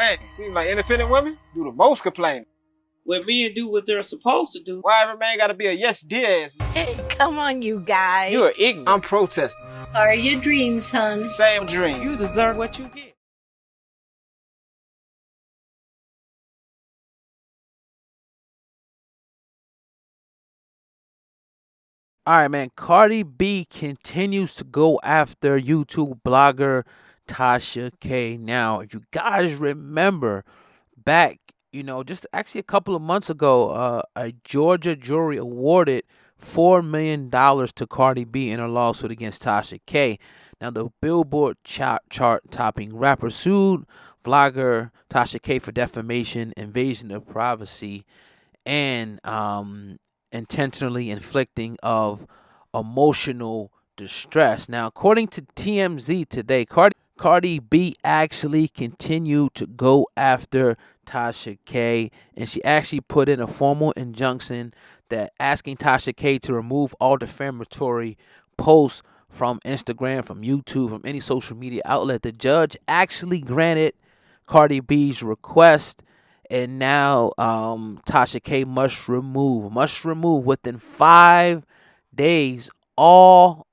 complaining. Seems like independent women do the most complaining. When men do what they're supposed to do. Why every man gotta be a yes dear ass? Hey, come on, you guys. You're ignorant. I'm protesting. Are your dreams, son? Same dream. You deserve what you get. All right, man. Cardi B continues to go after YouTube blogger Tasha K. Now, if you guys remember back, just actually a couple of months ago, a Georgia jury awarded $4 million to Cardi B in her lawsuit against Tasha K. Now, the Billboard chart-topping rapper sued blogger Tasha K for defamation, invasion of privacy, and intentionally inflicting of emotional distress. Now, according to TMZ today, Cardi B actually continued to go after Tasha K, and she actually put in a formal injunction that asking Tasha K to remove all defamatory posts from Instagram, from YouTube, from any social media outlet. The judge actually granted Cardi B's request, and now Tasha K must remove within 5 days all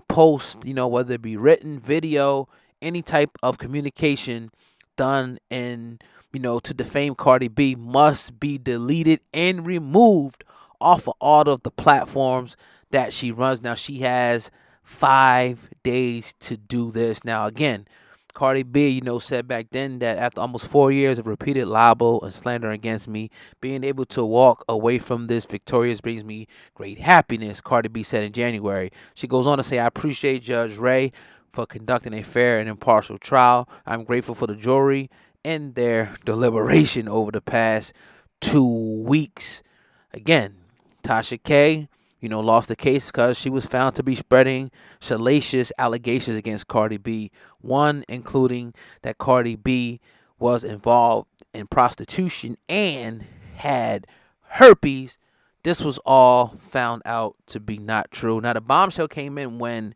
posts, whether it be written, video, any type of communication done and to defame Cardi B must be deleted and removed off of all of the platforms that she runs. Now, she has 5 days to do this. Now, again, Cardi B, said back then that after almost 4 years of repeated libel and slander against me, being able to walk away from this victorious brings me great happiness, Cardi B said in January. She goes on to say, I appreciate Judge Ray for conducting a fair and impartial trial. I'm grateful for the jury and their deliberation over the past 2 weeks. Again, Tasha K, lost the case because she was found to be spreading salacious allegations against Cardi B. One including that Cardi B was involved in prostitution and had herpes. This was all found out to be not true. Now, the bombshell came in when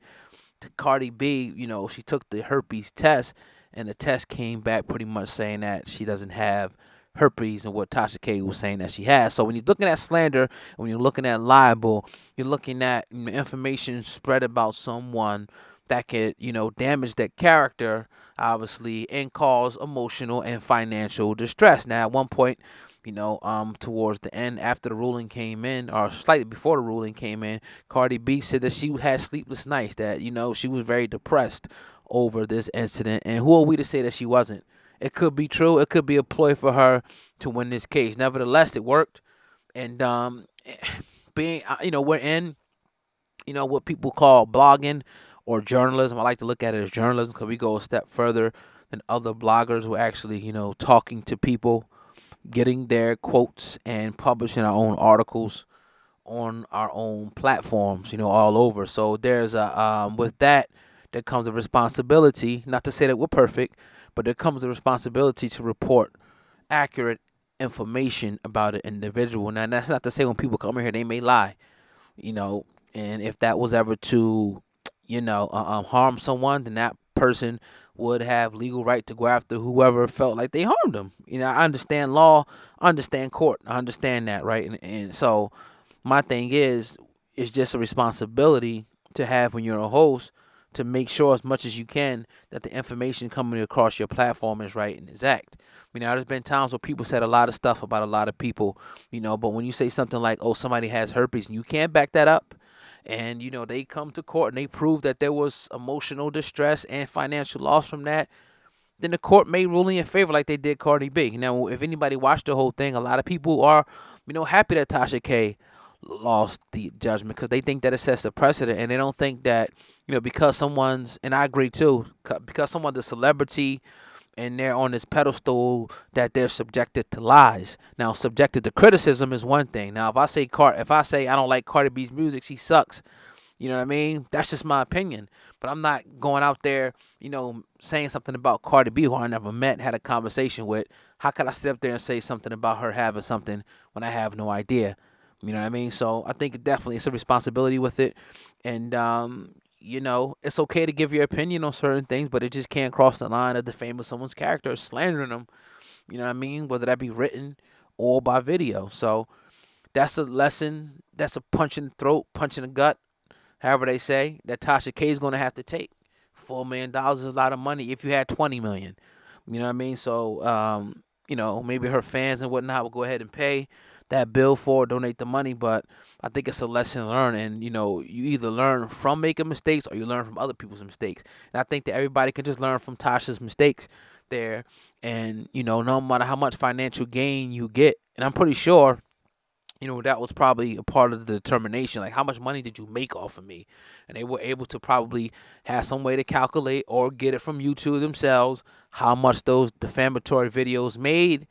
Cardi B, she took the herpes test, and the test came back pretty much saying that she doesn't have herpes and what Tasha K was saying that she has. So when you're looking at slander, when you're looking at libel, you're looking at information spread about someone that could, damage their character, obviously, and cause emotional and financial distress. Now, at one point, towards the end, after the ruling came in, or slightly before the ruling came in, Cardi B said that she had sleepless nights, that, she was very depressed over this incident. And who are we to say that she wasn't? It could be true. It could be a ploy for her to win this case. Nevertheless, it worked. And we're in, what people call blogging or journalism. I like to look at it as journalism because we go a step further than other bloggers who are actually, talking to people, getting their quotes and publishing our own articles on our own platforms, all over. So there's with that, there comes a responsibility, not to say that we're perfect, but there comes a responsibility to report accurate information about an individual. Now, that's not to say when people come in here, they may lie, and if that was ever to, harm someone, then that person would have legal right to go after whoever felt like they harmed them. I understand law, I understand court, I understand that, right? And so my thing is, it's just a responsibility to have when you're a host to make sure as much as you can that the information coming across your platform is right and exact. There's been times where people said a lot of stuff about a lot of people, but when you say something like, oh, somebody has herpes, and you can't back that up, and, they come to court and they prove that there was emotional distress and financial loss from that, then the court may rule in your favor like they did Cardi B. Now, if anybody watched the whole thing, a lot of people are, happy that Tasha K lost the judgment because they think that it sets a precedent, and they don't think that, because someone's, and I agree too, because someone's a celebrity and they're on this pedestal, that they're subjected to lies. Now, subjected to criticism is one thing. Now, if I say I don't like Cardi B's music, she sucks. You know what I mean? That's just my opinion. But I'm not going out there, saying something about Cardi B, who I never met, had a conversation with. How could I sit up there and say something about her having something when I have no idea? You know what I mean? So I think definitely it's a responsibility with it. And, it's okay to give your opinion on certain things, but it just can't cross the line of defaming someone's character or slandering them. You know what I mean? Whether that be written or by video. So that's a lesson. That's a punch in the throat, punch in the gut, however they say, that Tasha K is going to have to take. $4 million is a lot of money if you had 20 million. You know what I mean? So, maybe her fans and whatnot will go ahead and pay that bill for it, donate the money. But I think it's a lesson learned. And, you either learn from making mistakes or you learn from other people's mistakes. And I think that everybody can just learn from Tasha's mistakes there. And, no matter how much financial gain you get, and I'm pretty sure that was probably a part of the determination. Like, how much money did you make off of me? And they were able to probably have some way to calculate or get it from YouTube themselves how much those defamatory videos made,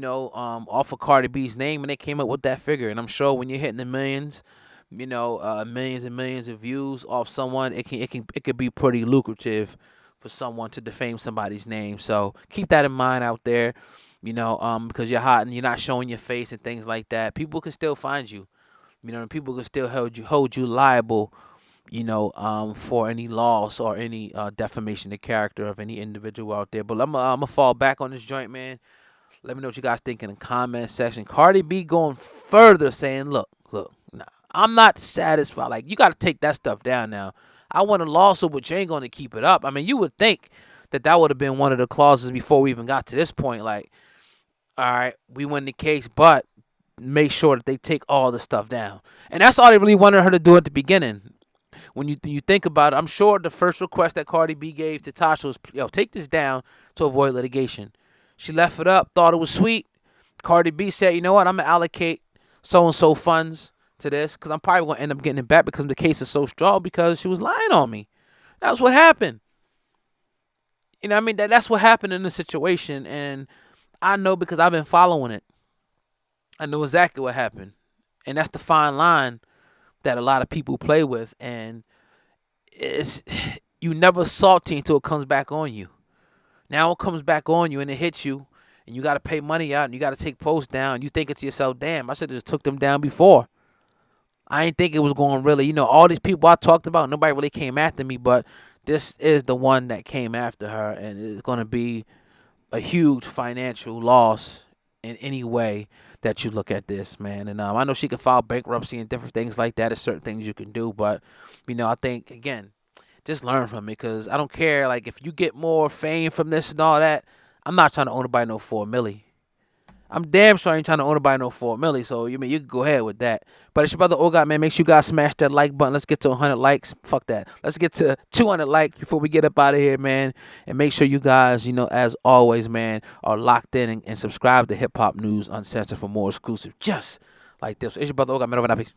off of Cardi B's name, and they came up with that figure. And I'm sure when you're hitting the millions, millions and millions of views off someone, it could be pretty lucrative for someone to defame somebody's name. So keep that in mind out there. Because you're hot and you're not showing your face and things like that, people can still find you. And people can still hold you liable, for any loss or any defamation of character of any individual out there. But I'm gonna fall back on this joint, man. Let me know what you guys think in the comment section. Cardi B going further, saying, look, nah, I'm not satisfied. Like, you got to take that stuff down now. I want a lawsuit, but you ain't going to keep it up. I mean, you would think that would have been one of the clauses before we even got to this point. Like, all right, we win the case, but make sure that they take all the stuff down. And that's all they really wanted her to do at the beginning. When you think about it, I'm sure the first request that Cardi B gave to Tasha was, take this down to avoid litigation. She left it up, thought it was sweet. Cardi B said, you know what, I'm going to allocate so-and-so funds to this because I'm probably going to end up getting it back because the case is so strong because she was lying on me. That's what happened. You know what I mean? That's what happened in the situation, and I know because I've been following it. I know exactly what happened. And that's the fine line that a lot of people play with. And you never salty until it comes back on you. Now it comes back on you and it hits you. And you got to pay money out and you got to take posts down. And you thinking to yourself, damn, I should have just took them down before. I ain't think it was going really. All these people I talked about, nobody really came after me. But this is the one that came after her. And it's going to be a huge financial loss in any way that you look at this, man. And I know she can file bankruptcy and different things like that. There's certain things you can do, but I think again, just learn from it because I don't care. Like if you get more fame from this and all that, I'm not trying to own nobody no $4 million. I'm damn sure I ain't trying to own nobody no $4 million. So you can go ahead with that. But it's your brother Ogot, man. Make sure you guys smash that like button. Let's get to 100 likes. Fuck that. Let's get to 200 likes before we get up out of here, man. And make sure you guys, as always, man, are locked in and subscribe to Hip Hop News Uncensored for more exclusive just like this. It's your brother Ogot, man. Over and out. Peace.